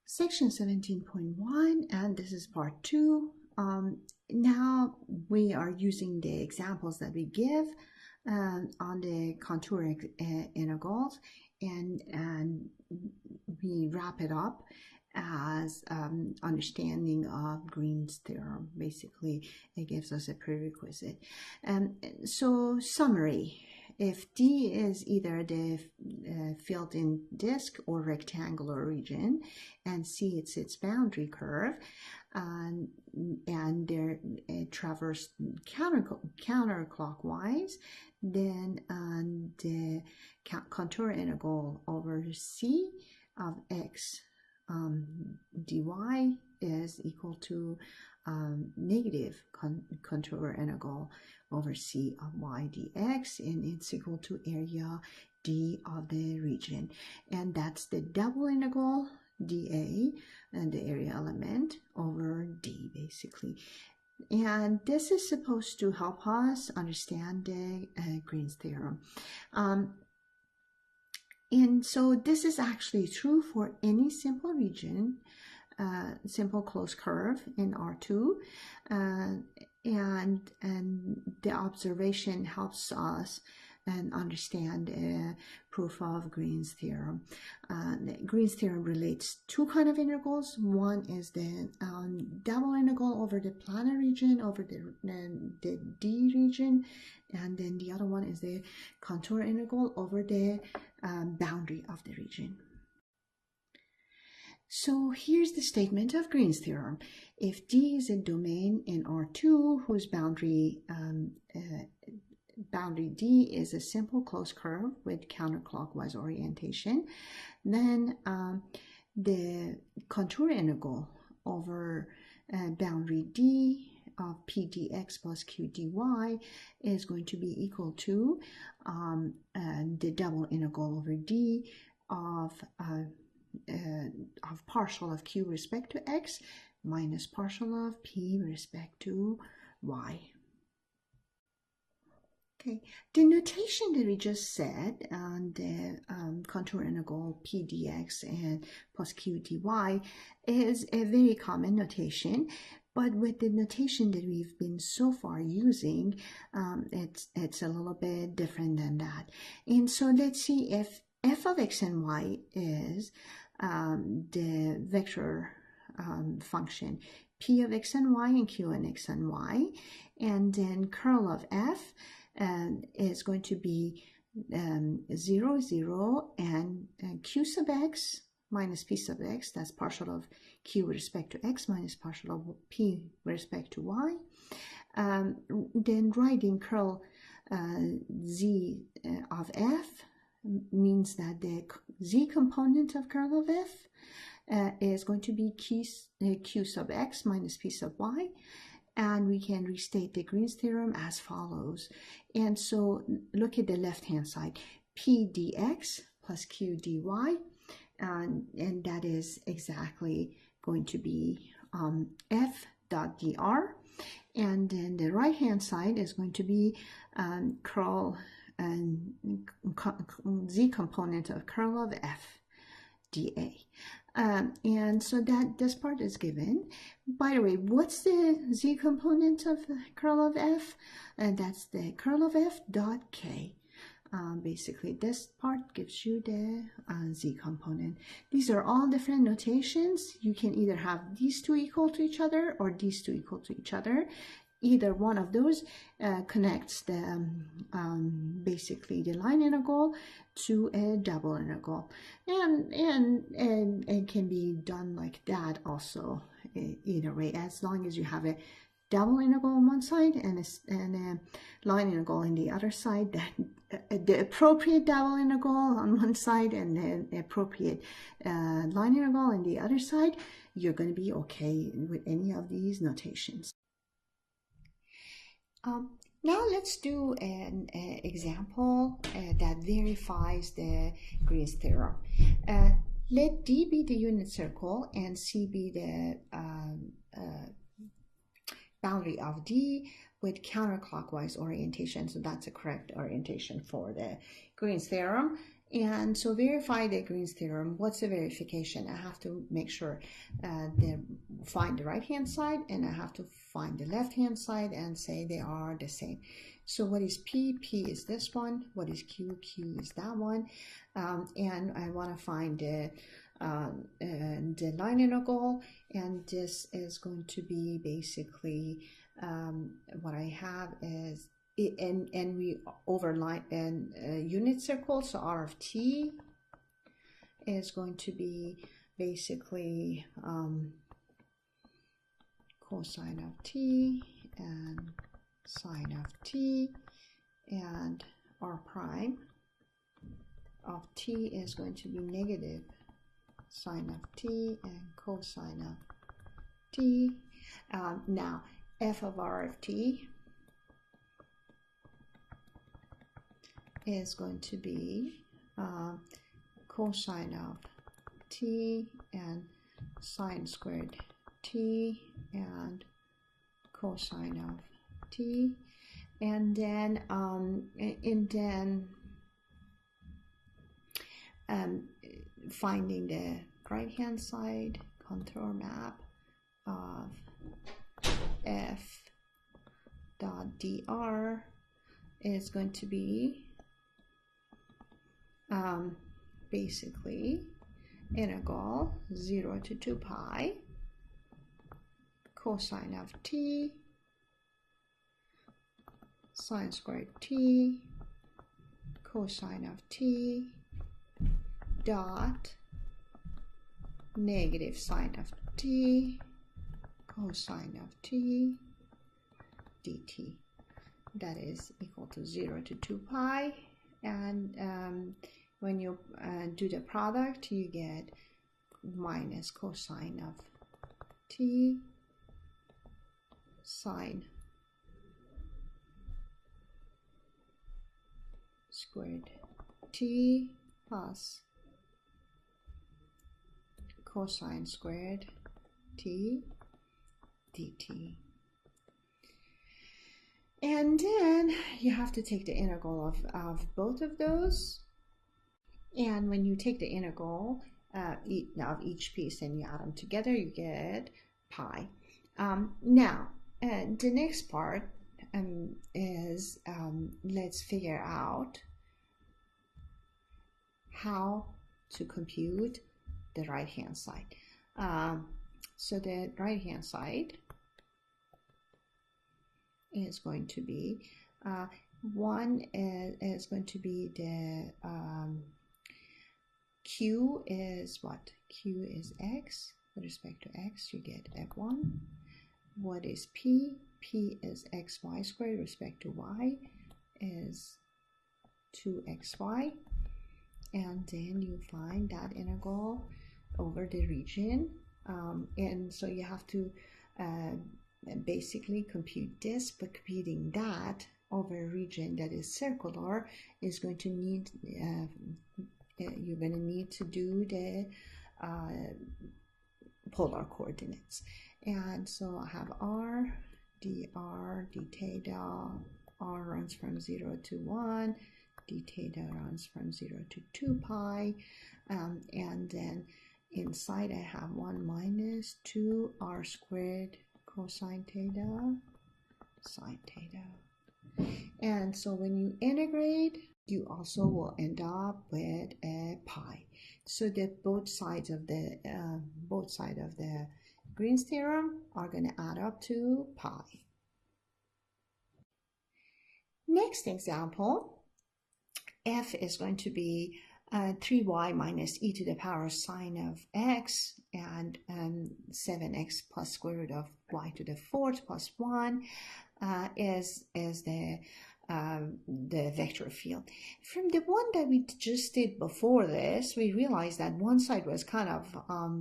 Section 17.1, and this is part 2. Now we are using the examples that we give on the contour integrals, and we wrap it up as understanding of Green's theorem. Basically, it gives us a prerequisite. So summary. If D is either the filled-in disk or rectangular region, and C it's its boundary curve, and they're traversed counterclockwise, then the contour integral over C of x dy is equal to negative contour integral over C of y dx, and it's equal to area D of the region. And that's the double integral dA and the area element over D, basically. And this is supposed to help us understand the Green's theorem. And so this is actually true for any simple region, simple closed curve in R2, and the observation helps us and understand proof of Green's theorem. Green's theorem relates two kind of integrals. One is the double integral over the planar region, over the D region, and then the other one is the contour integral over the boundary of the region. So here's the statement of Green's theorem. If D is a domain in R2 whose boundary D is a simple closed curve with counterclockwise orientation, then the contour integral over boundary D of P dx plus Q dy is going to be equal to the double integral over D of partial of Q respect to x minus partial of P respect to y. Okay, the notation that we just said on the contour integral P dx and plus Q dy is a very common notation, but with the notation that we've been so far using, it's a little bit different than that. And so let's see if f of x and y is the vector function p of x and y and q and x and y, and then curl of f is going to be 0, 0, and q sub x minus p sub x, that's partial of q with respect to x minus partial of p with respect to y. Then writing curl z of f means that the z component of curl of f is going to be q sub x minus p sub y, and we can restate the Green's theorem as follows. And so look at the left hand side, p dx plus q dy, and that is exactly going to be f dot dr, and then the right hand side is going to be curl and z component of curl of f dA. And so that this part is given. By the way, what's the z component of curl of f? And that's the curl of f dot k. Basically, this part gives you the z component. These are all different notations. You can either have these two equal to each other or these two equal to each other. Either one of those connects the basically the line integral to a double integral, and it can be done like that also, either way, as long as you have a double integral on one side and a line integral on the other side, that the appropriate double integral on one side and the appropriate line integral on the other side, you're going to be okay with any of these notations. Now let's do an example that verifies the Green's theorem. Let D be the unit circle and C be the boundary of D with counterclockwise orientation. So that's a correct orientation for the Green's theorem. And so verify the Green's theorem. What's the verification? I have to make sure find the right hand side, and I have to find the left hand side and say they are the same. So what is P? P is this one. What is Q? Q is that one. And I want to find the line integral, and this is going to be basically what I have is and we overline and unit circle, so R of t is going to be basically cosine of t and sine of t, and R prime of t is going to be negative sine of t and cosine of t. Now f of R of t is going to be cosine of t and sine squared t and cosine of t, and then finding the right hand side contour map of f dot dr is going to be basically integral 0 to 2 pi cosine of t sine squared t cosine of t dot negative sine of t cosine of t dt. That is equal to 0 to 2 pi, and when you do the product, you get minus cosine of t sine squared t plus cosine squared t dt. And then you have to take the integral of both of those, and when you take the integral of each piece and you add them together, you get pi. Now the next part is let's figure out how to compute the right hand side. So the right hand side is going to be one is going to be the q is what? Q is x. With respect to x, you get f1. What is p? P is xy squared. With respect to y is 2xy. And then you find that integral over the region. And so you have to basically compute this, but computing that over a region that is circular is going to need you're going to need to do the polar coordinates. And so I have r dr d theta, r runs from 0 to 1, d theta runs from 0 to 2 pi, and then inside I have 1 minus 2 r squared cosine theta sine theta. And so when you integrate, you also will end up with a pi. So that both sides of the Green's theorem are going to add up to pi. Next example, f is going to be 3y minus e to the power sine of x, and 7x plus square root of y to the 4th plus 1 is the vector field. From the one that we just did before this, we realized that one side was kind of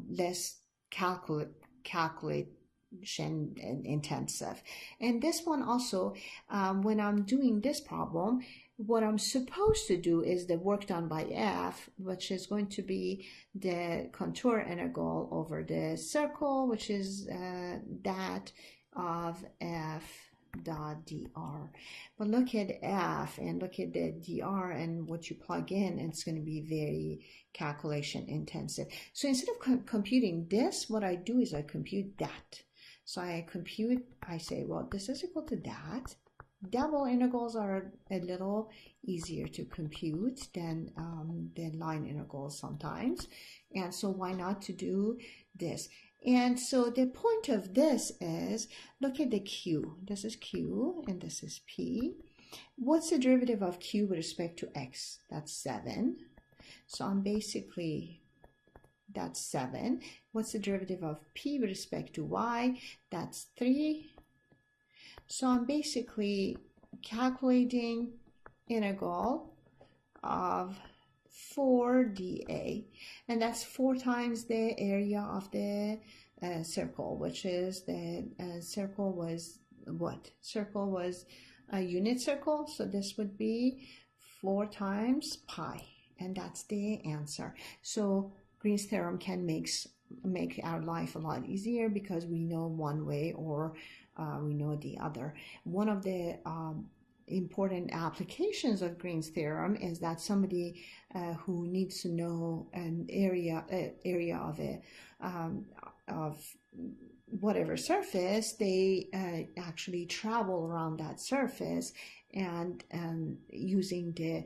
less calculation intensive, and this one also, when I'm doing this problem, what I'm supposed to do is the work done by f, which is going to be the contour integral over the circle, which is that of f dot dr. But look at f and look at the dr and what you plug in, it's going to be very calculation intensive. So instead of computing this, what I do is I compute that. So I say, well, this is equal to that. Double integrals are a little easier to compute than line integrals sometimes. And so why not to do this? And so the point of this is, look at the q. This is q and this is p. What's the derivative of q with respect to x? That's 7. So I'm basically, that's 7. What's the derivative of p with respect to y? That's 3. So I'm basically calculating integral of 4 dA, and that's 4 times the area of the circle, which is the circle was what? Circle was a unit circle, so this would be 4 times pi, and that's the answer. So Green's theorem can make our life a lot easier because we know one way or we know the other. One of the important applications of Green's theorem is that somebody who needs to know an area of whatever surface, they actually travel around that surface, and using the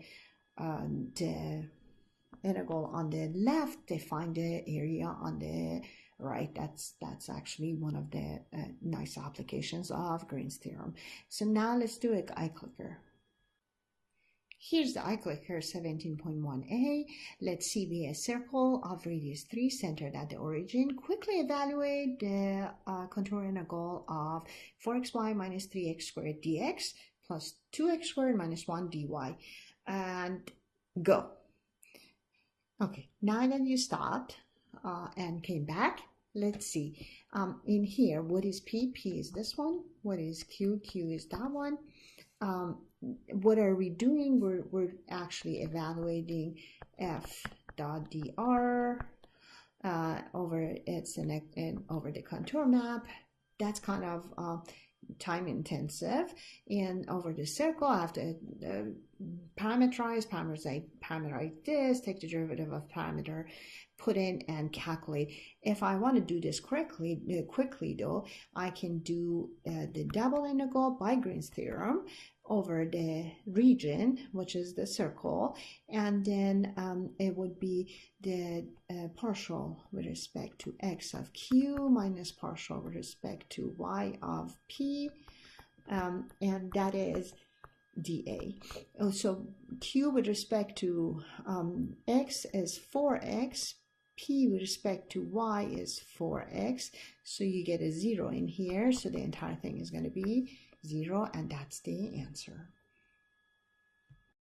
integral on the left, they find the area on the right. That's actually one of the nice applications of Green's theorem. So now let's do an iClicker. Here's the iClicker 17.1a. Let's see the circle of radius 3 centered at the origin. Quickly evaluate the contour integral of 4xy minus 3x squared dx plus 2x squared minus 1 dy. And go. Okay, now that you stopped and came back, let's see. In here, what is P? P is this one. What is Q? Q is that one. What are we doing? We're actually evaluating F dot dr over over the contour map. That's kind of time intensive, and over the circle I have to parameterize this, take the derivative of parameter, put in and calculate. If I want to do this quickly though, I can do the double integral by Green's theorem over the region, which is the circle, and then it would be the partial with respect to x of q minus partial with respect to y of p, and that is dA. Oh, so q with respect to x is 4x, p with respect to y is 4x, so you get a 0 in here, so the entire thing is going to be 0, and that's the answer.